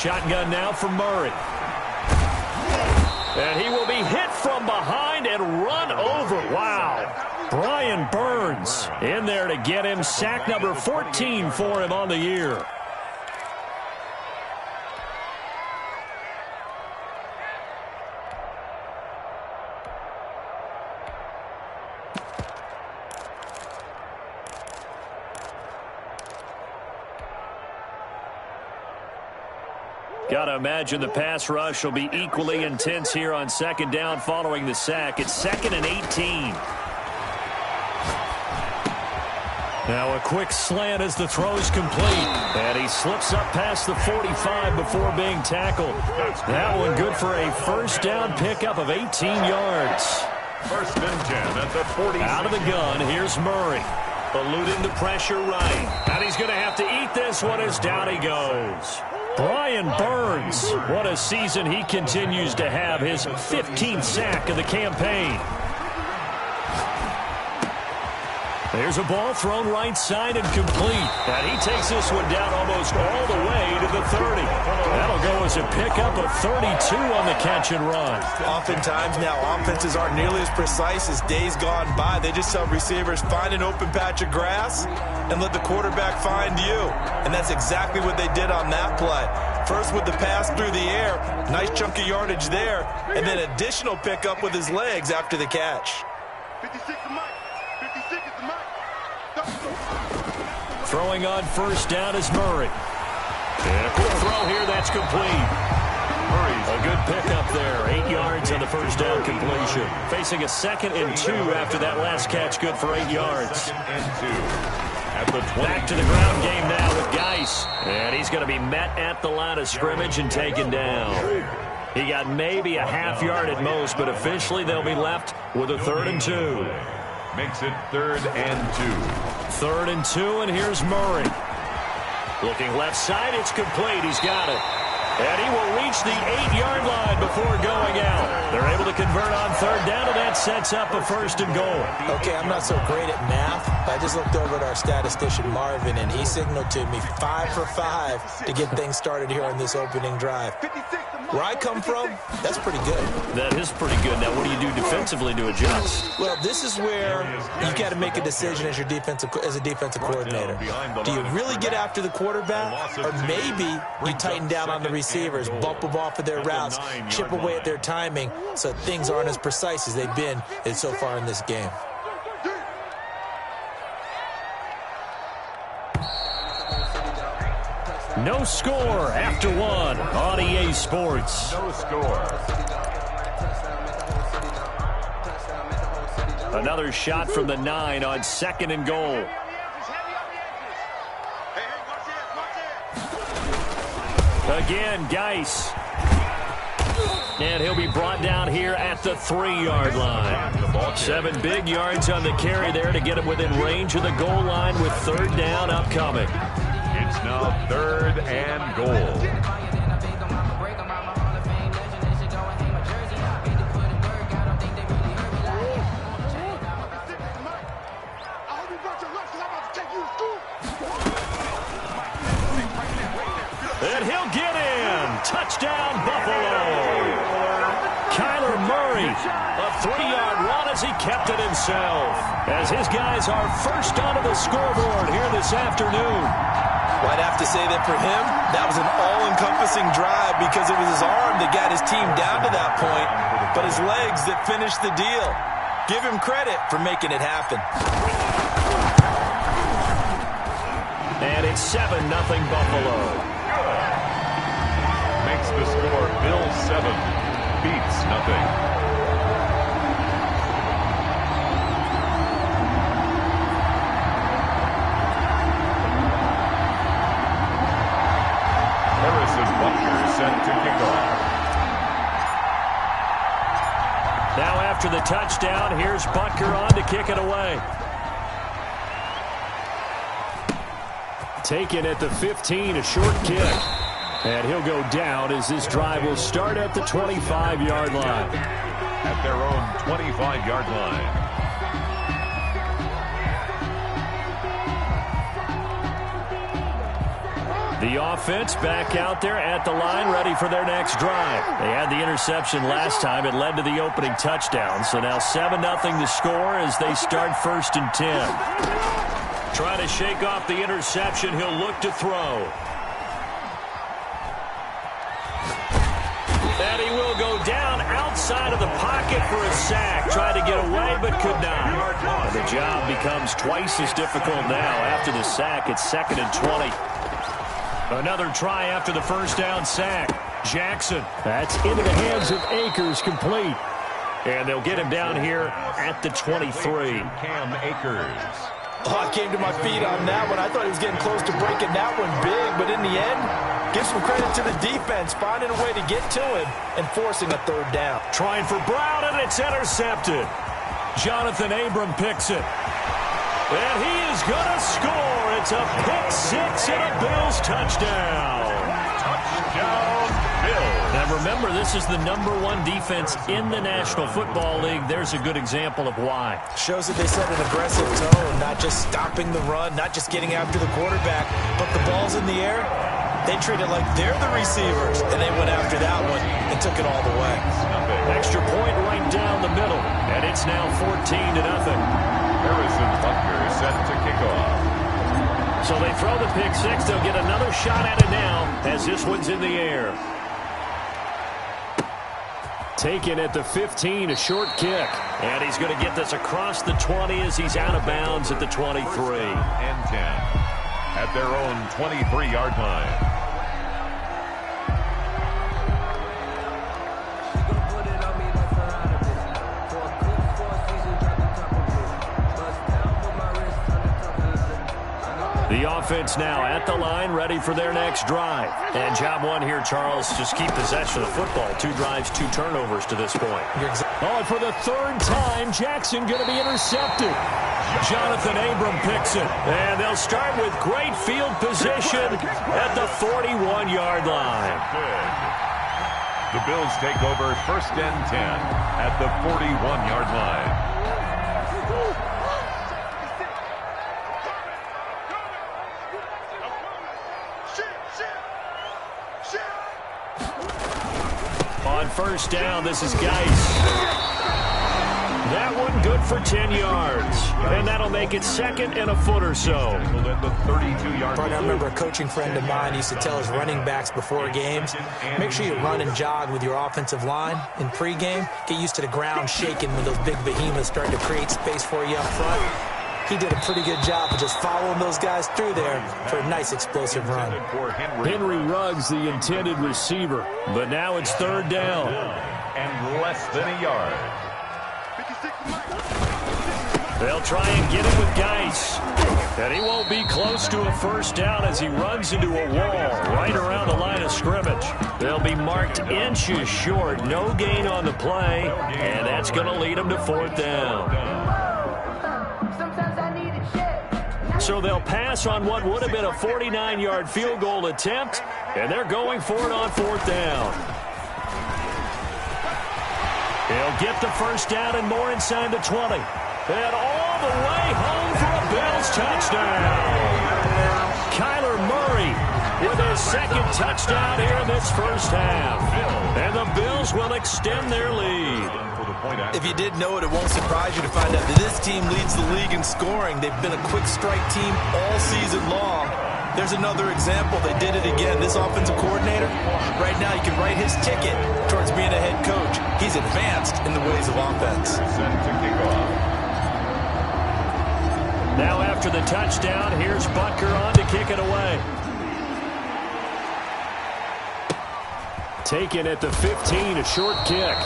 shotgun now for Murray. And he will be hit from behind and run over. Wow. Brian Burns in there to get him. Sack number 14 for him on the year. Got to imagine the pass rush will be equally intense here on second down following the sack. It's 2nd and 18. Now a quick slant as the throw's complete. And he slips up past the 45 before being tackled. That one good for a first down pickup of 18 yards. First and 10 at the 40. Out of the gun, here's Murray. Eluding the pressure right. And he's going to have to eat this one as down he goes. Brian Burns, what a season he continues to have, his 15th sack of the campaign. There's a ball thrown right side and complete. And he takes this one down almost all the way to the 30. That'll go as a pickup of 32 on the catch and run. Oftentimes now offenses aren't nearly as precise as days gone by. They just tell receivers, find an open patch of grass and let the quarterback find you. And that's exactly what they did on that play. First with the pass through the air, nice chunk of yardage there, and then additional pickup with his legs after the catch. 56 to Mike. 56 is the Mike. Throwing on first down is Murray. And a quick throw here, that's complete. A good pickup there. 8 yards on the first down completion. Facing a 2nd and 2 after that last catch, good for 8 yards. At the 20. Back to the ground game now with Geis. And he's going to be met at the line of scrimmage and taken down. He got maybe a half yard at most, but officially they'll be left with a 3rd and 2. Makes it 3rd and 2. 3rd and 2, and here's Murray. Looking left side, it's complete. He's got it. And he will reach the 8-yard line before going out. They're able to convert on 3rd down, and that sets up a 1st and goal. Okay, I'm not so great at math, but I just looked over at our statistician, Marvin, and he signaled to me 5 for 5 to get things started here on this opening drive. Where I come from, that's pretty good. That is pretty good. Now, what do you do defensively to adjust? Well, this is where you got to make a decision as a defensive coordinator. Do you really get after the quarterback, or maybe you tighten down on the receivers, bump them off of their routes, chip away at their timing, so things aren't as precise as they've been so far in this game. No score after 1 on EA Sports. No score. Another shot from the 9 on 2nd and goal. Again, Geis. And he'll be brought down here at the 3-yard line. 7 big yards on the carry there to get him within range of the goal line with 3rd down upcoming. It's now 3rd and goal. And he'll get in. Touchdown, Buffalo. Kyler Murray, a 3-yard run as he kept it himself. As his guys are first onto the scoreboard here this afternoon. Well, I'd have to say that for him, that was an all-encompassing drive because it was his arm that got his team down to that point, but his legs that finished the deal. Give him credit for making it happen. And it's 7-0 Buffalo. Makes the score Bill 7, Beats nothing. Set to kick off. Now after the touchdown, here's Butker on to kick it away. Taken at the 15, a short kick. And he'll go down as this drive will start at the 25-yard line. At their own 25-yard line. The offense back out there at the line, ready for their next drive. They had the interception last time. It led to the opening touchdown. So now 7-0 the score as they start 1st and 10. Trying to shake off the interception. He'll look to throw. And he will go down outside of the pocket for a sack. Tried to get away, but could not. The job becomes twice as difficult now. After the sack, it's 2nd and 20. Another try after the first down sack. Jackson. That's into the hands of Akers, complete. And they'll get him down here at the 23. Cam Akers. Oh, I came to my feet on that one. I thought he was getting close to breaking that one big, but in the end, give some credit to the defense, finding a way to get to him and forcing a 3rd down. Trying for Brown, and it's intercepted. Jonathan Abram picks it. And he is going to score. It's a pick 6 and a Bills touchdown. Touchdown, Bills. Now remember, this is the #1 defense in the National Football League. There's a good example of why. Shows that they set an aggressive tone, not just stopping the run, not just getting after the quarterback, but the ball's in the air. They treat it like they're the receivers, and they went after that one and took it all the way. Extra point right down the middle, and it's now 14-0. Harrison Butker set to kick off. So they throw the pick 6. They'll get another shot at it now as this one's in the air. Taken at the 15, a short kick. And he's going to get this across the 20 as he's out of bounds at the 23. 1st and 10 at their own 23-yard line. The offense now at the line, ready for their next drive. And job one here, Charles, just keep possession of the football. 2 drives, 2 turnovers to this point. Oh, and for the 3rd time, Jackson going to be intercepted. Jonathan Abram picks it. And they'll start with great field position at the 41-yard line. The Bills take over 1st and 10 at the 41-yard line. On 1st down, this is Geis. That one good for 10 yards. And that'll make it 2nd and a foot or so. At the 32-yard line. I remember a coaching friend of mine used to tell his running backs before games, make sure you run and jog with your offensive line in pregame. Get used to the ground shaking when those big behemoths start to create space for you up front. He did a pretty good job of just following those guys through there for a nice explosive run. Henry Ruggs, the intended receiver. But now it's 3rd down. And less than a yard. They'll try and get him with Geis. And he won't be close to a 1st down as he runs into a wall right around the line of scrimmage. They'll be marked inches short. No gain on the play. And that's going to lead him to 4th down. So they'll pass on what would have been a 49-yard field goal attempt, and they're going for it on 4th down. He'll get the 1st down and more inside the 20. And all the way home for a Bills touchdown. Kyler Murray with his 2nd touchdown here in this 1st half. And the Bills will extend their lead. If you did know it, it won't surprise you to find out that this team leads the league in scoring. They've been a quick strike team all season long. There's another example. They did it again. This offensive coordinator, right now, you can write his ticket towards being a head coach. He's advanced in the ways of offense. Set to kick off. Now after the touchdown, here's Butker on to kick it away. Taken at the 15, a short kick.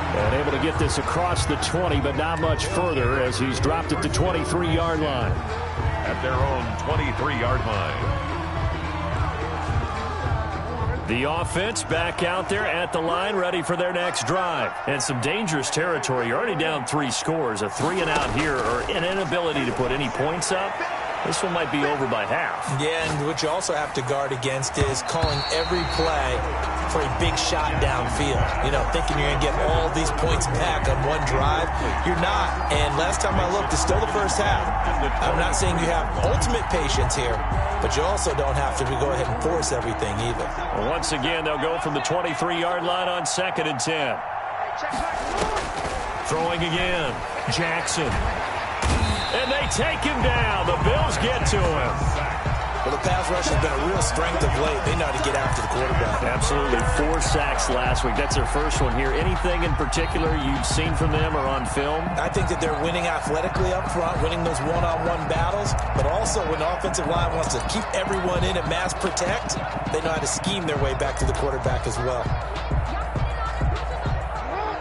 And able to get this across the 20, but not much further as he's dropped at the 23-yard line. At their own 23-yard line. The offense back out there at the line, ready for their next drive. And some dangerous territory. You're already down 3 scores. A 3-and-out here, or an inability to put any points up. This one might be over by half. Yeah, and what you also have to guard against is calling every play for a big shot downfield. You know, thinking you're going to get all these points back on one drive. You're not. And last time I looked, it's still the first half. I'm not saying you have ultimate patience here, but you also don't have to go ahead and force everything either. Well, once again, they'll go from the 23-yard line on 2nd and 10. Throwing again. Jackson. And they take him down. The Bills get to him. Well, the pass rush has been a real strength of late. They know how to get after the quarterback. Absolutely. 4 sacks last week. That's their first one here. Anything in particular you've seen from them or on film? I think that they're winning athletically up front, winning those one-on-one battles, but also when the offensive line wants to keep everyone in and mass protect, they know how to scheme their way back to the quarterback as well.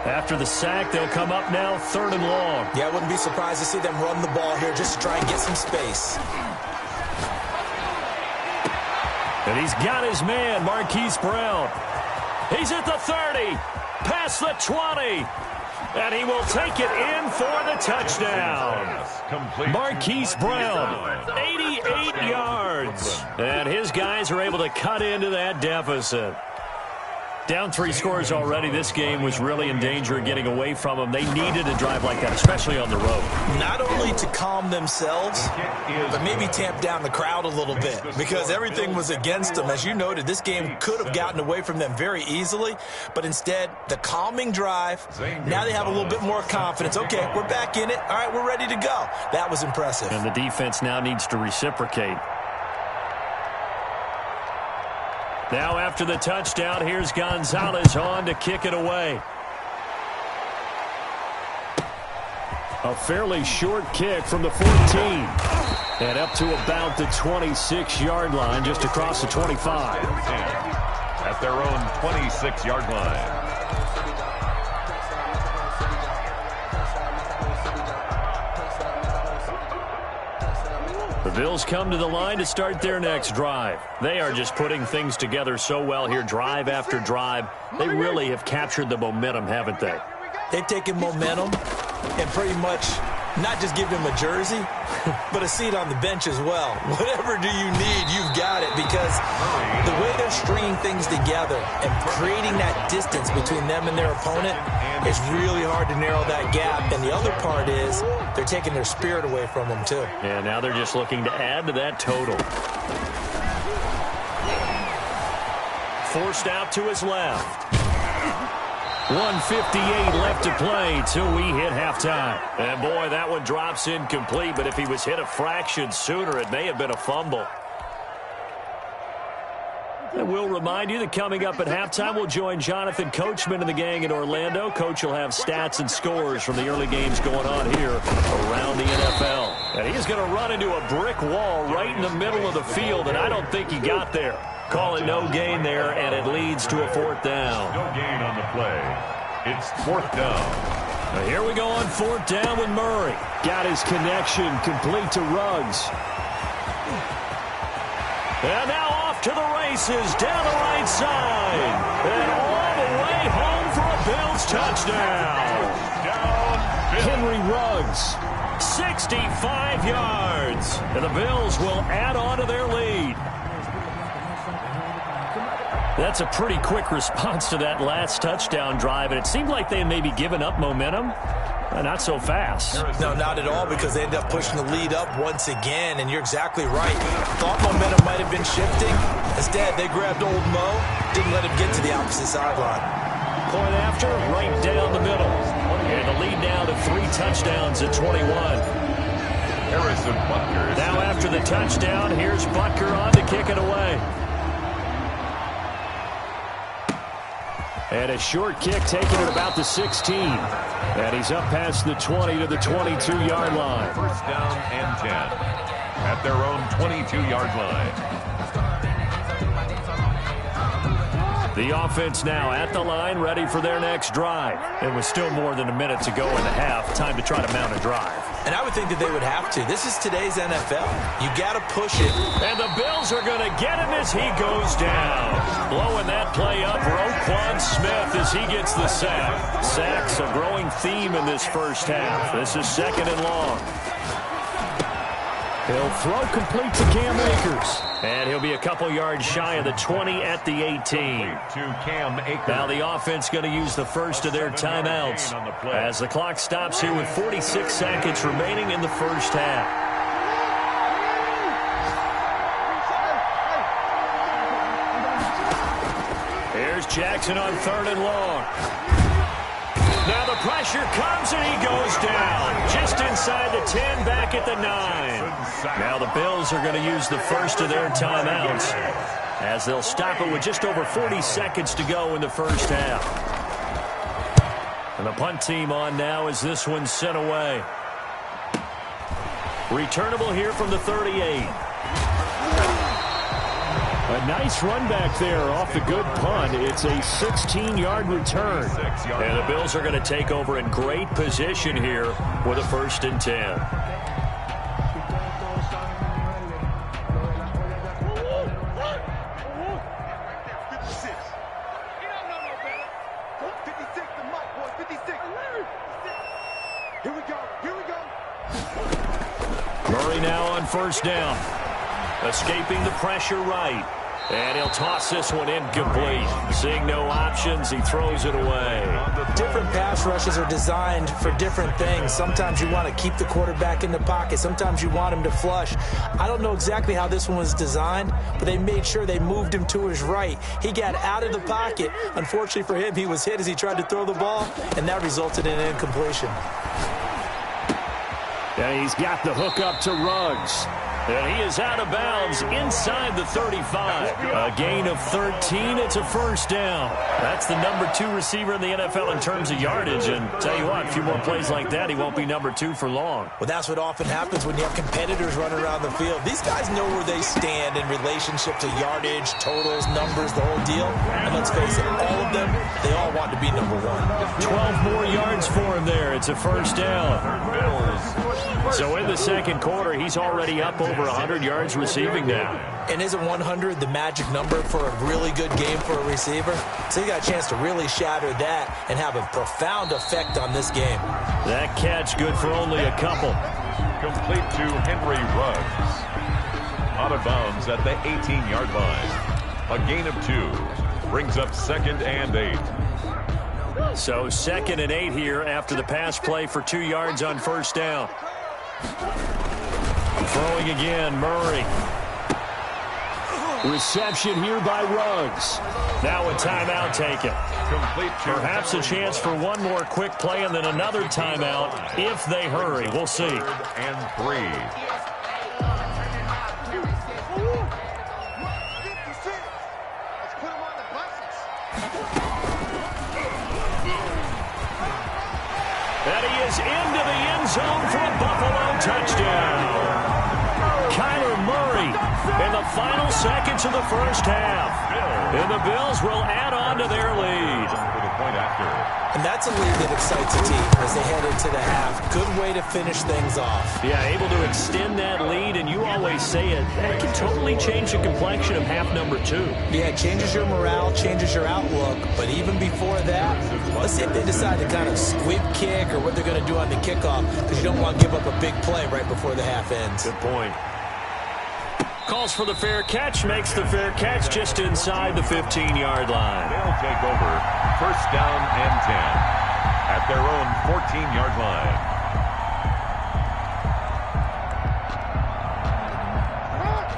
After the sack, they'll come up now 3rd and long. Yeah, I wouldn't be surprised to see them run the ball here just to try and get some space. And he's got his man, Marquise Brown. He's at the 30, past the 20, and he will take it in for the touchdown. Marquise Brown, 88 yards. And his guys are able to cut into that deficit. Down 3 scores already. This game was really in danger of getting away from them. They needed a drive like that, especially on the road. Not only to calm themselves, but maybe tamp down the crowd a little bit because everything was against them. As you noted, this game could have gotten away from them very easily, but instead, the calming drive, now they have a little bit more confidence. Okay, we're back in it. All right, we're ready to go. That was impressive. And the defense now needs to reciprocate. Now after the touchdown, here's Gonzalez on to kick it away. A fairly short kick from the 14. And up to about the 26-yard line, just across the 25. At their own 26-yard line. The Bills come to the line to start their next drive. They are just putting things together so well here, drive after drive. They really have captured the momentum, haven't they? They've taken momentum and pretty much not just give him a jersey, but a seat on the bench as well. Whatever do you need, you've got it, because the way they're stringing things together and creating that distance between them and their opponent, it's really hard to narrow that gap. And the other part is they're taking their spirit away from them, too. Yeah, now they're just looking to add to that total. Forced out to his left. 1:58 left to play till we hit halftime. And, boy, that one drops incomplete, but if he was hit a fraction sooner, it may have been a fumble. And we'll remind you that coming up at halftime, we'll join Jonathan Coachman and the gang in Orlando. Coach will have stats and scores from the early games going on here around the NFL. And he's going to run into a brick wall right in the middle of the field, and I don't think he got there. Call it no gain there, and it leads to a 4th down. No gain on the play. It's 4th down. Now here we go on 4th down with Murray. Got his connection complete to Ruggs. And now off to the races down the right side. And all the way home for a Bills touchdown. Henry Ruggs, 65 yards. And the Bills will add on to their lead. That's a pretty quick response to that last touchdown drive, and it seemed like they had maybe given up momentum. Not so fast. No, not at all, because they ended up pushing the lead up once again, and you're exactly right. Thought momentum might have been shifting. Instead, they grabbed old Mo, didn't let him get to the opposite sideline. Point after, right down the middle. And the lead now to 3 touchdowns at 21. Harrison Butker. Now after the touchdown, here's Butker on to kick it away. And a short kick taken at about the 16. And he's up past the 20 to the 22-yard line. 1st down and 10 at their own 22-yard line. The offense now at the line, ready for their next drive. It was still more than a minute to go in the half. Time to try to mount a drive. And I would think that they would have to. This is today's NFL. You got to push it. And the Bills are going to get him as he goes down. Blowing that play up, Roquan Smith as he gets the sack. Sacks a growing theme in this first half. This is 2nd and long. He'll throw complete to Cam Akers. And he'll be a couple yards shy of the 20 at the 18. To Cam Akers. Now the offense going to use the first of their timeouts as the clock stops here with 46 seconds remaining in the first half. Here's Jackson on 3rd and long. Now the pressure comes and he goes down. Just inside the 10, back at the 9. Now the Bills are going to use the first of their timeouts as they'll stop it with just over 40 seconds to go in the first half. And the punt team on now as this one's sent away. Returnable here from the 38. A nice run back there off the good punt. It's a 16-yard return. And the Bills are going to take over in great position here with a 1st and 10. Murray now on 1st down. Escaping the pressure right. And he'll toss this one incomplete. Seeing no options, he throws it away. Different pass rushes are designed for different things. Sometimes you want to keep the quarterback in the pocket. Sometimes you want him to flush. I don't know exactly how this one was designed, but they made sure they moved him to his right. He got out of the pocket. Unfortunately for him, he was hit as he tried to throw the ball, and that resulted in an incompletion. And he's got the hook up to Ruggs. And he is out of bounds inside the 35. A gain of 13. It's a 1st down. That's the number 2 receiver in the NFL in terms of yardage. And tell you what, a few more plays like that, he won't be number 2 for long. Well, that's what often happens when you have competitors running around the field. These guys know where they stand in relationship to yardage, totals, numbers, the whole deal. And let's face it, all of them, they all want to be number 1. 12 more yards for him there. It's a 1st down. So in the second quarter, he's already up over 100 yards receiving now. And isn't 100 the magic number for a really good game for a receiver? So you got a chance to really shatter that and have a profound effect on this game. That catch good for only a couple. Complete to Henry Ruggs. Out of bounds at the 18-yard line. A gain of 2. Brings up 2nd and 8. So 2nd and 8 here after the pass play for 2 yards on 1st down. Throwing again, Murray. Reception here by Ruggs. Now a timeout taken. Perhaps a chance for one more quick play and then another timeout if they hurry. We'll see. 3rd and 3. And he is into the end zone for a Buffalo touchdown. Kyler Murray in the final seconds of the first half. And the Bills will add on to their lead. And that's a lead that excites a team as they head into the half. Good way to finish things off. Yeah, able to extend that lead, and you always say it, that can totally change the complexion of half number 2. Yeah, it changes your morale, changes your outlook. But even before that, let's see if they decide to kind of squib kick or what they're going to do on the kickoff, because you don't want to give up a big play right before the half ends. Good point. Calls for the fair catch, makes the fair catch just inside the 15-yard line. They'll take over 1st down and 10 at their own 14-yard line.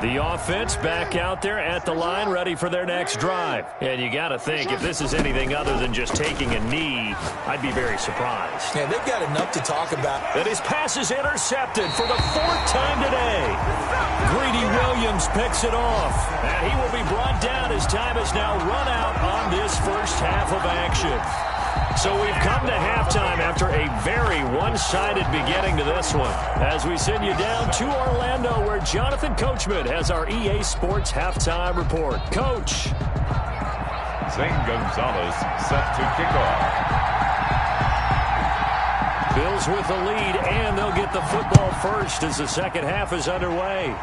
The offense back out there at the line, ready for their next drive. And you got to think, if this is anything other than just taking a knee, I'd be very surprised. Yeah, they've got enough to talk about. And his pass is intercepted for the 4th time today. Greedy Williams picks it off. And he will be brought down as time is now run out on this first half of action. So we've come to halftime after a very one-sided beginning to this one. As we send you down to Orlando, where Jonathan Coachman has our EA Sports halftime report. Coach. Zane Gonzalez set to kick off. Bills with the lead, and they'll get the football first as the second half is underway.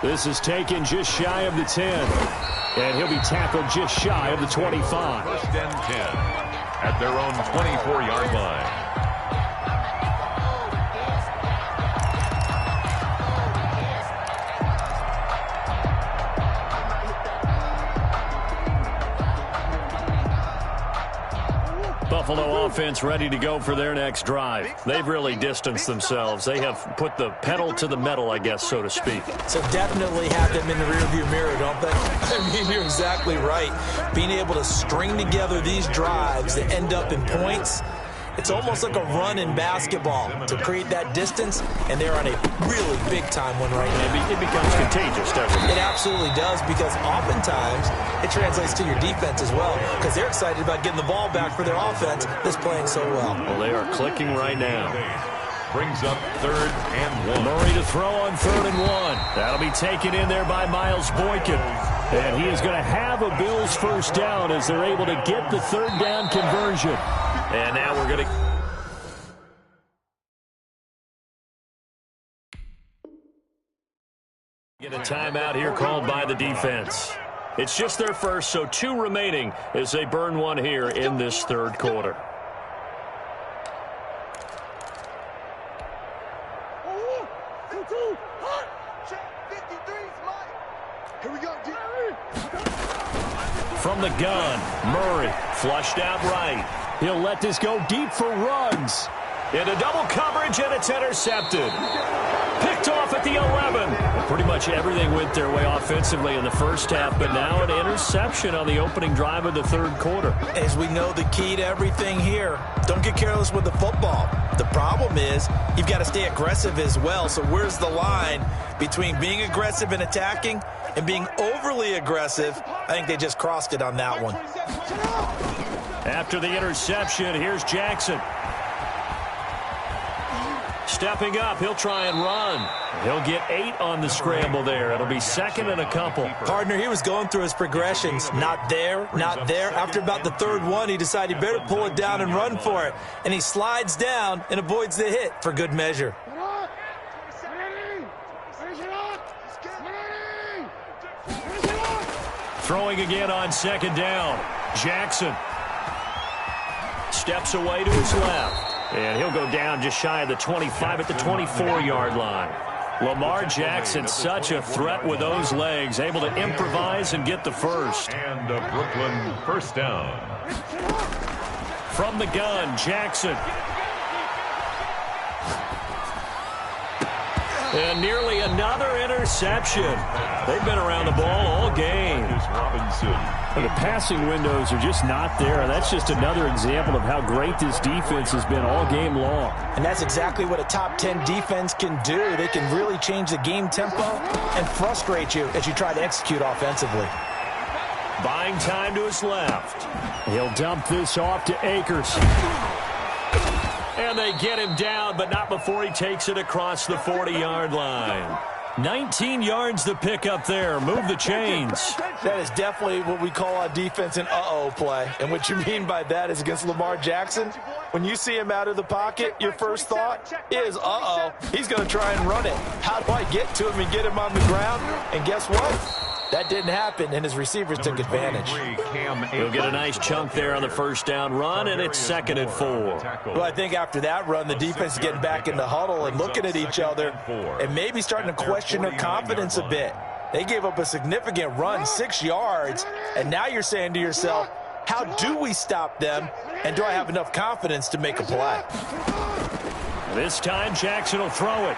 This is taken just shy of the 10. And he'll be tackled just shy of the 25. 1st and 10 at their own 24-yard line. Buffalo offense ready to go for their next drive. They've really distanced themselves. They have put the pedal to the metal, I guess, so to speak. So definitely have them in the rearview mirror, don't they? I mean, you're exactly right. Being able to string together these drives that end up in points, it's almost like a run in basketball to create that distance, and they're on a really big-time one right now. It becomes contagious, doesn't it? It absolutely does, because oftentimes it translates to your defense as well, because they're excited about getting the ball back for their offense that's playing so well. Well, they are clicking right now. Brings up 3rd and 1. Murray to throw on 3rd and 1. That'll be taken in there by Miles Boykin. And he is going to have a Bills first down as they're able to get the 3rd down conversion. And now we're going to get a timeout here called by the defense. It's just their first, so 2 remaining as they burn one here in this 3rd quarter. From the gun, Murray flushed out right. He'll let this go deep for Ruggs. Into double coverage, and it's intercepted. Picked off at the 11. Pretty much everything went their way offensively in the first half, but now an interception on the opening drive of the 3rd quarter. As we know, the key to everything here, don't get careless with the football. The problem is you've got to stay aggressive as well. So where's the line between being aggressive and attacking and being overly aggressive? I think they just crossed it on that one. After the interception, here's Jackson. Stepping up, he'll try and run. He'll get 8 on the scramble there. It'll be 2nd and a couple. Partner, he was going through his progressions. Not there, not there. After about the 3rd one, he decided he better pull it down and run for it. And he slides down and avoids the hit for good measure. Throwing again on 2nd down. Jackson steps away to his left. And he'll go down just shy of the 25 at the 24-yard line. Lamar Jackson, such a threat with those legs, able to improvise and get the first. And a Brooklyn first down. From the gun, Jackson. And nearly another interception. They've been around the ball all game. The passing windows are just not there. And that's just another example of how great this defense has been all game long. And that's exactly what a top 10 defense can do. They can really change the game tempo and frustrate you as you try to execute offensively. Buying time to his left. He'll dump this off to Akers. And they get him down, but not before he takes it across the 40-yard line. 19 yards to pick up there. Move the chains. That is definitely what we call on defense an uh-oh play. And what you mean by that is against Lamar Jackson, when you see him out of the pocket, your first thought is, uh-oh, he's going to try and run it. How do I get to him and get him on the ground? And guess what? That didn't happen, and his receivers took advantage. He'll get a nice chunk there on the first down run, and it's 2nd and 4. Well, I think after that run, the defense is getting back in the huddle and looking at each other and maybe starting to question their confidence a bit. They gave up a significant run, 6 yards, and now you're saying to yourself, how do we stop them, and do I have enough confidence to make a play? This time, Jackson will throw it.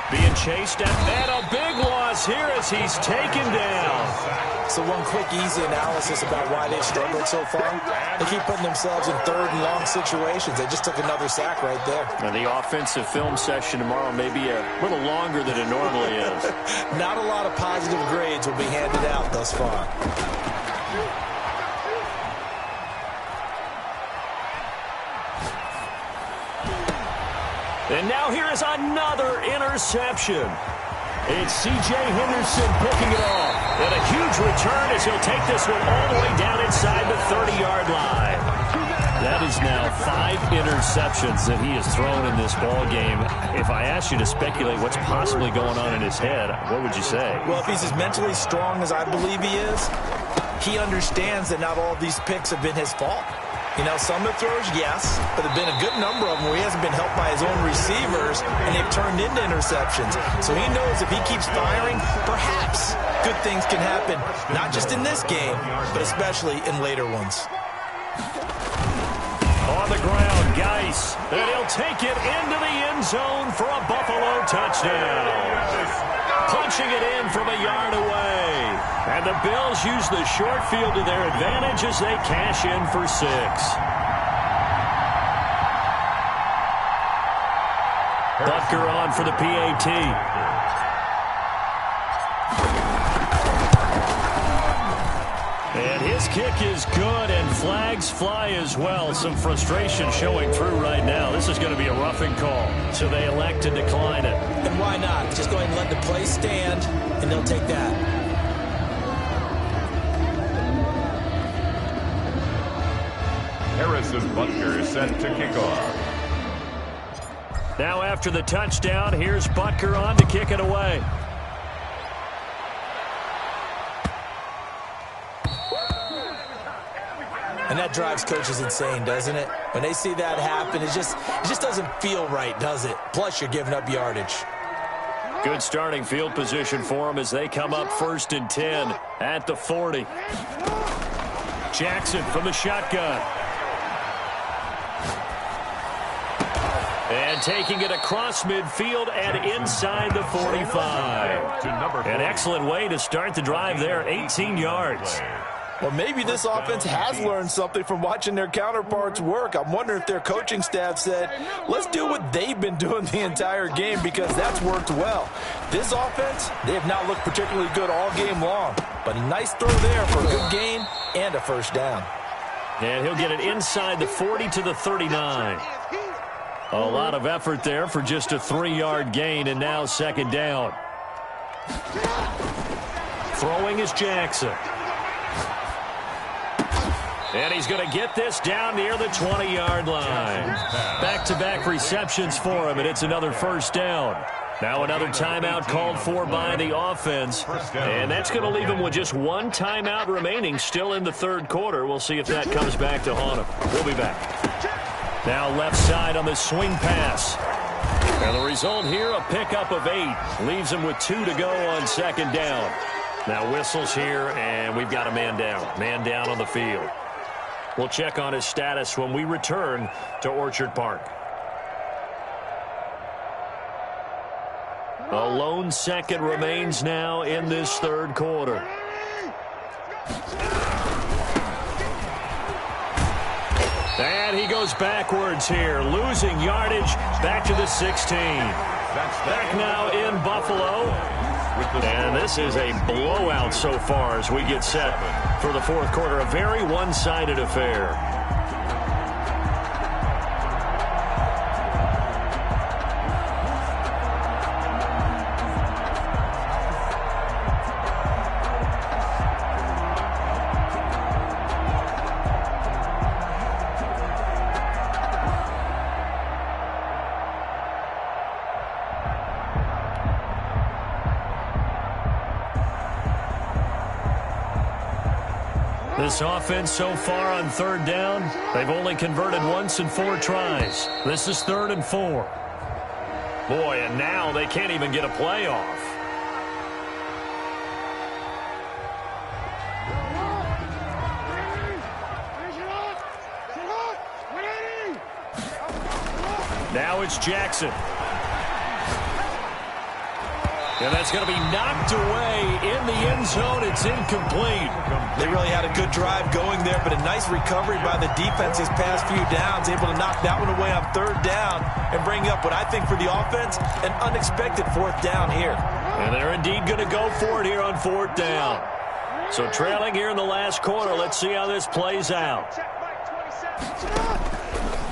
Being chased and a big loss here as he's taken down. So one quick, easy analysis about why they've struggled so far. They keep putting themselves in 3rd and long situations. They just took another sack right there. And the offensive film session tomorrow may be a little longer than it normally is. Not a lot of positive grades will be handed out thus far. And now here is another interception. It's C.J. Henderson picking it off. And a huge return as he'll take this one all the way down inside the 30-yard line. That is now 5 interceptions that he has thrown in this ball game. If I asked you to speculate what's possibly going on in his head, what would you say? Well, if he's as mentally strong as I believe he is, he understands that not all of these picks have been his fault. You know, some of the throws, yes, but there have been a good number of them where he hasn't been helped by his own receivers, and they've turned into interceptions. So he knows if he keeps firing, perhaps good things can happen, not just in this game, but especially in later ones. On the ground, Geis, and he'll take it into the end zone for a Buffalo touchdown. Punching it in from a yard away. And the Bills use the short field to their advantage as they cash in for 6. Butker on for the PAT. And his kick is good, and flags fly as well. Some frustration showing through right now. This is going to be a roughing call, so they elect to decline it. And why not? Just go ahead and let the play stand, and they'll take that. Harrison Butker set to kick off. Now after the touchdown, here's Butker on to kick it away. And that drives coaches insane, doesn't it? When they see that happen, it just doesn't feel right, does it? Plus, you're giving up yardage. Good starting field position for them as they come up 1st and 10 at the 40. Jackson from the shotgun. And taking it across midfield and inside the 45. An excellent way to start the drive there, 18 yards. Well, maybe this offense has learned something from watching their counterparts work. I'm wondering if their coaching staff said, let's do what they've been doing the entire game, because that's worked well. This offense, they have not looked particularly good all game long, but a nice throw there for a good gain and a first down. And he'll get it inside the 40 to the 39. A lot of effort there for just a 3-yard gain, and now 2nd down. Throwing is Jackson. And he's going to get this down near the 20-yard line. Back-to-back receptions for him, and it's another first down. Now another timeout called for by the offense. And that's going to leave him with just one timeout remaining still in the 3rd quarter. We'll see if that comes back to haunt him. We'll be back. Now left side on the swing pass. And the result here, a pickup of 8. Leaves him with 2 to go on 2nd down. Now whistles here, and we've got a man down. Man down on the field. We'll check on his status when we return to Orchard Park. A lone second remains now in this 3rd quarter. And he goes backwards here, losing yardage back to the 16. Back now in Buffalo. And this is a blowout so far as we get set for the 4th quarter. A very one-sided affair. This offense so far on 3rd down, they've only converted once in 4 tries. This is 3rd and 4. Boy, and now they can't even get a play off. Now it's Jackson. And that's going to be knocked away in the end zone. It's incomplete. They really had a good drive going there, but a nice recovery by the defense these past few downs, able to knock that one away on 3rd down and bring up what I think for the offense, an unexpected 4th down here. And they're indeed going to go for it here on 4th down. So trailing here in the last quarter, let's see how this plays out.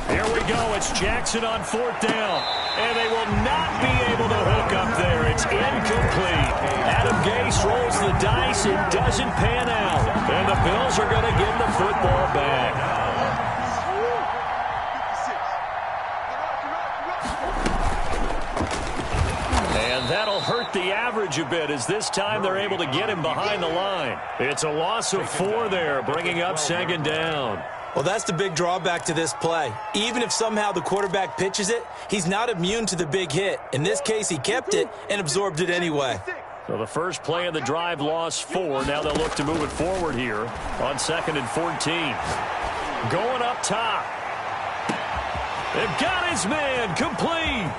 Here we go. It's Jackson on 4th down. And they will not be able to hook up there. It's incomplete. Adam Gase rolls the dice. It doesn't pan out. And the Bills are going to get the football back. And that'll hurt the average a bit as this time they're able to get him behind the line. It's a loss of 4 there, bringing up 2nd down. Well, that's the big drawback to this play. Even if somehow the quarterback pitches it, he's not immune to the big hit. In this case, he kept it and absorbed it anyway. So the first play of the drive lost 4. Now they'll look to move it forward here on 2nd and 14. Going up top. They've got his man complete.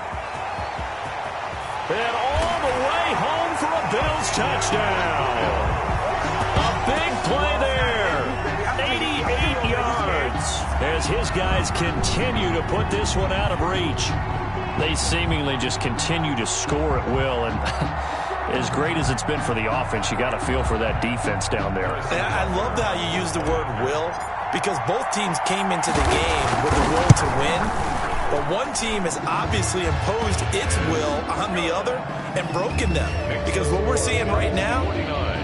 And all the way home for a Bills touchdown. A big play there. 88 yards as his guys continue to put this one out of reach. They seemingly just continue to score at will, and as great as it's been for the offense, you got to feel for that defense down there. And I love how you use the word will, because both teams came into the game with the will to win, but one team has obviously imposed its will on the other and broken them. Because what we're seeing right now,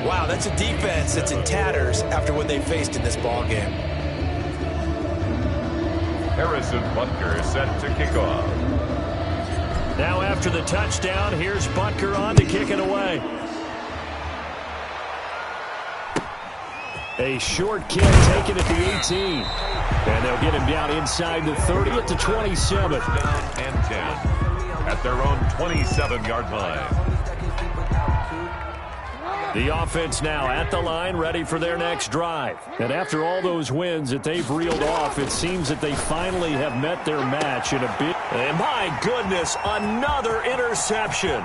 wow, that's a defense that's in tatters after what they faced in this ball game. Harrison Butker is set to kick off. Now after the touchdown, here's Butker on to kick it away. A short kick taken at the 18. And they'll get him down inside the 30 at the 27. And 10 at their own 27-yard line. The offense now at the line, ready for their next drive. And after all those wins that they've reeled off, it seems that they finally have met their match in a bit. And my goodness, another interception.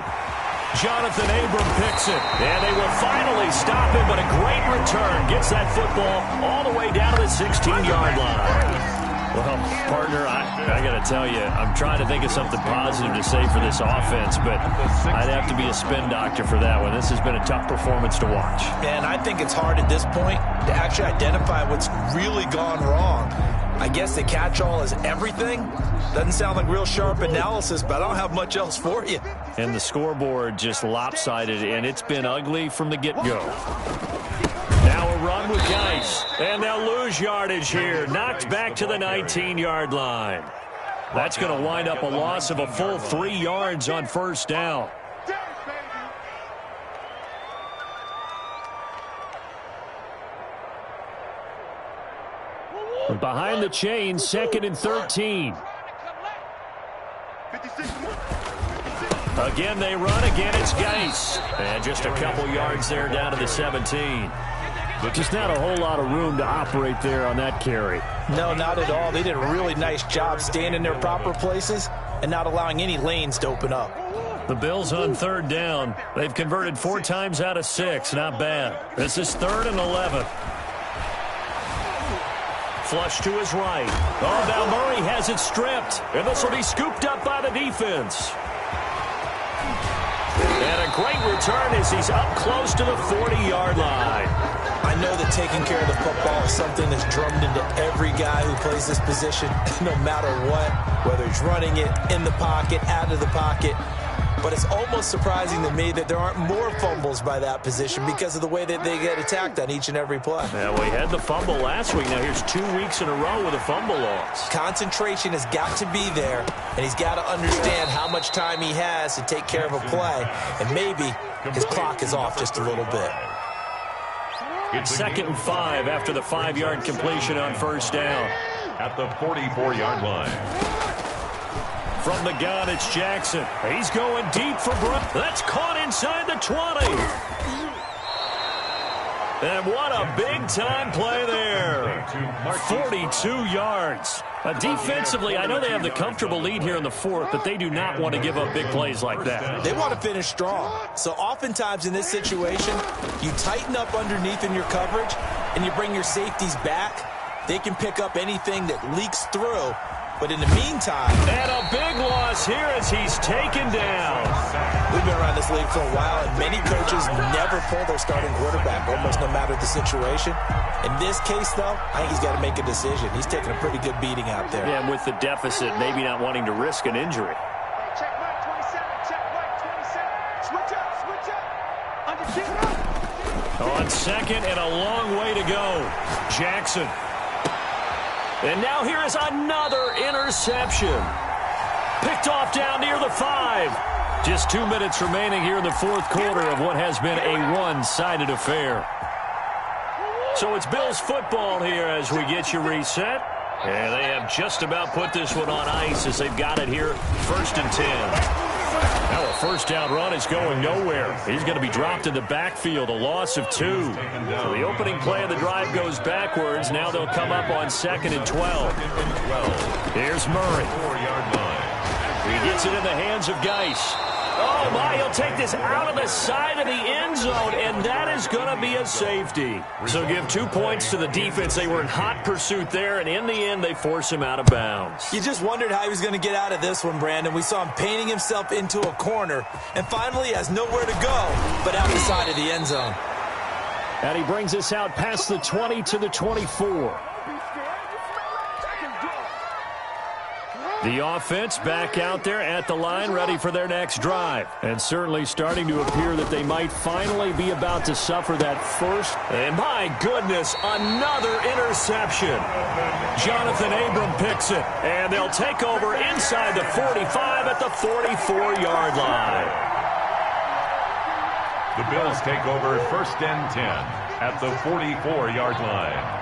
Jonathan Abram picks it, and they will finally stop him, but a great return gets that football all the way down to the 16-yard line. Well, partner, I got to tell you, I'm trying to think of something positive to say for this offense, but I'd have to be a spin doctor for that one. This has been a tough performance to watch. And I think it's hard at this point to actually identify what's really gone wrong. I guess the catch-all is everything. Doesn't sound like real sharp analysis, but I don't have much else for you. And the scoreboard just lopsided, and it's been ugly from the get-go. Now a run with Geis, and they'll lose yardage here. Knocked back to the 19-yard line. That's going to wind up a loss of a full 3 yards on first down. Behind the chains, 2nd and 13. Again, they run. Again, it's Geis. And just a couple yards there down to the 17. But just not a whole lot of room to operate there on that carry. No, not at all. They did a really nice job staying in their proper places and not allowing any lanes to open up. The Bills on 3rd down. They've converted 4 times out of 6. Not bad. This is 3rd and 11. Flush to his right. Oh, now Murray has it stripped. And this will be scooped up by the defense. And a great return as he's up close to the 40-yard line. I know that taking care of the football is something that's drummed into every guy who plays this position, no matter what, whether he's running it, in the pocket, out of the pocket. But it's almost surprising to me that there aren't more fumbles by that position because of the way that they get attacked on each and every play. Yeah, we had the fumble last week. Now here's 2 weeks in a row with a fumble loss. Concentration has got to be there, and he's got to understand how much time he has to take care of a play, and maybe his clock is off just a little bit. It's 2nd and 5 after the 5-yard completion on first down. At the 44-yard line. From the gun, it's Jackson. He's going deep for Brook. That's caught inside the 20. And what a big-time play there. 42 yards. Defensively, I know they have the comfortable lead here in the 4th, but they do not want to give up big plays like that. They want to finish strong. So oftentimes in this situation, you tighten up underneath in your coverage, and you bring your safeties back. They can pick up anything that leaks through. But in the meantime... And a big loss here as he's taken down. We've been around this league for a while, and many coaches never pull their starting quarterback, almost no matter the situation. In this case, though, I think he's got to make a decision. He's taking a pretty good beating out there. Yeah, and with the deficit, maybe not wanting to risk an injury. Check right 27, check right 27. Switch up, switch up. Under On 2nd and a long way to go. Jackson. And now here is another interception. Picked off down near the 5. Just 2 minutes remaining here in the 4th quarter of what has been a one-sided affair. So it's Bills football here as we get you reset. And they have just about put this one on ice as they've got it here, 1st and 10. Now a first down run is going nowhere. He's going to be dropped in the backfield, a loss of 2. So the opening play of the drive goes backwards. Now they'll come up on 2nd and 12. Here's Murray. He gets it in the hands of Geis. Oh, my, he'll take this out of the side of the end zone, and that is going to be a safety. So give 2 points to the defense. They were in hot pursuit there, and in the end, they force him out of bounds. You just wondered how he was going to get out of this one, Brandon. We saw him painting himself into a corner, and finally has nowhere to go but out the side of the end zone. And he brings us out past the 20 to the 24. The offense back out there at the line, ready for their next drive. And certainly starting to appear that they might finally be about to suffer that first. And my goodness, another interception. Jonathan Abram picks it. And they'll take over inside the 45 at the 44-yard line. The Bills take over 1st and 10 at the 44-yard line.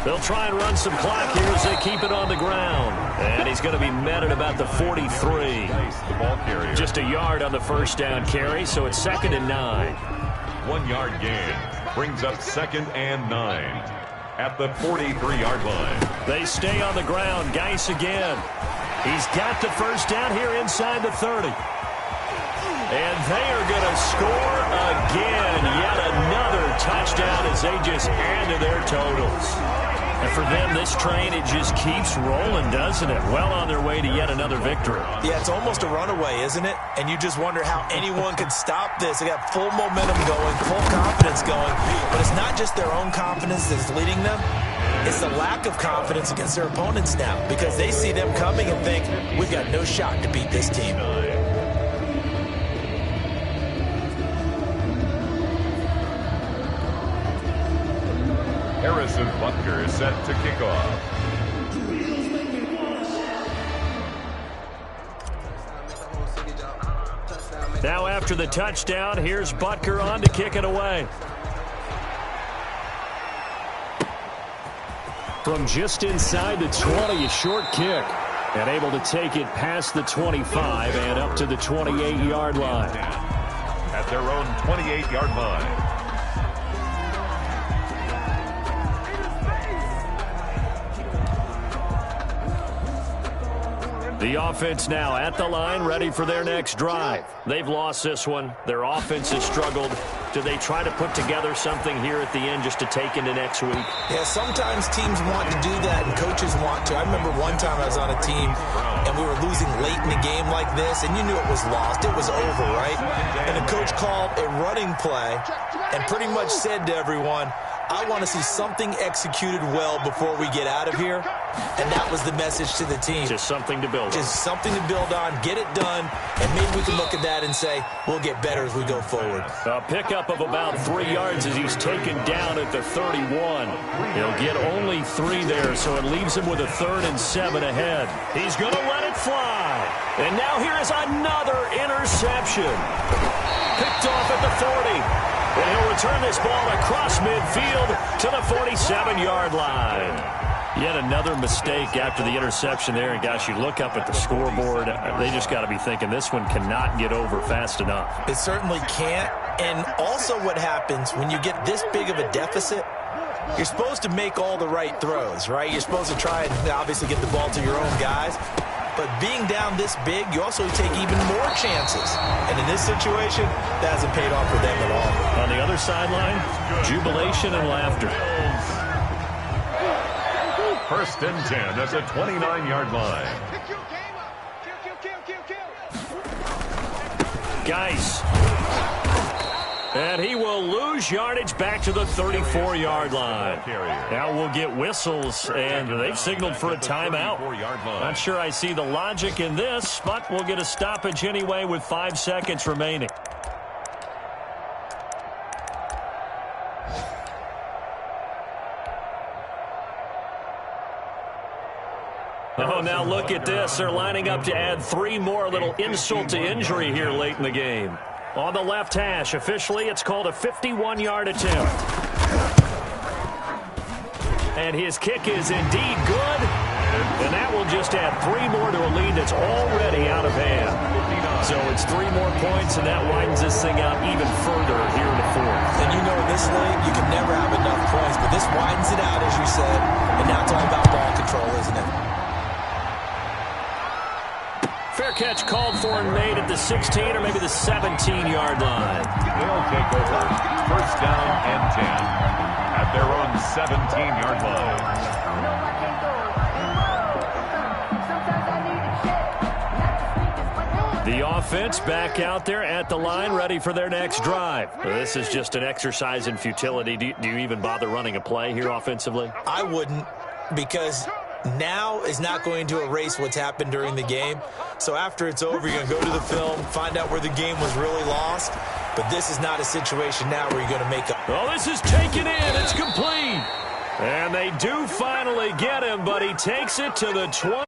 They'll try and run some clock here as they keep it on the ground. And he's going to be met at about the 43. Just a yard on the first down carry, so it's 2nd and 9. 1-yard gain brings up 2nd and 9 at the 43-yard line. They stay on the ground. Geis again. He's got the first down here inside the 30. And they are going to score again. Yet another touchdown as they just add to their totals. And for them, this train, it just keeps rolling, doesn't it? Well on their way to yet another victory. Yeah, it's almost a runaway, isn't it? And you just wonder how anyone could stop this. They got full momentum going, full confidence going. But it's not just their own confidence that's leading them. It's the lack of confidence against their opponents now because they see them coming and think, we've got no shot to beat this team. Harrison Butker is set to kick off. Now after the touchdown, here's Butker on to kick it away. From just inside the 20, a short kick. And able to take it past the 25 and up to the 28-yard line. At their own 28-yard line. The offense now at the line, ready for their next drive. They've lost this one. Their offense has struggled. Do they try to put together something here at the end just to take into next week? Yeah, sometimes teams want to do that and coaches want to. I remember one time I was on a team and we were losing late in the game like this, and you knew it was lost. It was over, right? And the coach called a running play and pretty much said to everyone, I want to see something executed well before we get out of here. And that was the message to the team. Just something to build on. Just something to build on, get it done, and maybe we can look at that and say, we'll get better as we go forward. A pickup of about 3 yards as he's taken down at the 31. He'll get only 3 there, so it leaves him with a 3rd and 7 ahead. He's going to let it fly. And now here is another interception. Picked off at the 40. And he'll return this ball across midfield to the 47-yard line. Yet another mistake after the interception there. And, gosh, you look up at the scoreboard. They just got to be thinking this one cannot get over fast enough. It certainly can't. And also what happens when you get this big of a deficit, you're supposed to make all the right throws, right? You're supposed to try and obviously get the ball to your own guys. But being down this big, you also take even more chances. And in this situation, that hasn't paid off for them at all. On the other sideline, jubilation and laughter. 1st and 10 at the 29-yard line. Geis. And he will lose yardage back to the 34-yard line. Now we'll get whistles, and they've signaled for a timeout. Not sure I see the logic in this, but we'll get a stoppage anyway with 5 seconds remaining. Oh, now look at this. They're lining up to add 3 more. A little insult to injury here late in the game. On the left hash, officially, it's called a 51-yard attempt. And his kick is indeed good. And that will just add 3 more to a lead that's already out of hand. So it's 3 more points, and that widens this thing out even further here in the fourth. And you know in this league, you can never have enough points, but this widens it out, as you said. And now it's all about ball control, isn't it? Fair catch called for and made at the 16 or maybe the 17-yard line. They'll take over. First down and 10 at their own 17-yard line. The offense back out there at the line, ready for their next drive. This is just an exercise in futility. Do you even bother running a play here offensively? I wouldn't, because now is not going to erase what's happened during the game. So after it's over, you're going to go to the film, find out where the game was really lost. But this is not a situation now where you're going to make up. Oh, this is taken in. It's complete. And they do finally get him, but he takes it to the 20.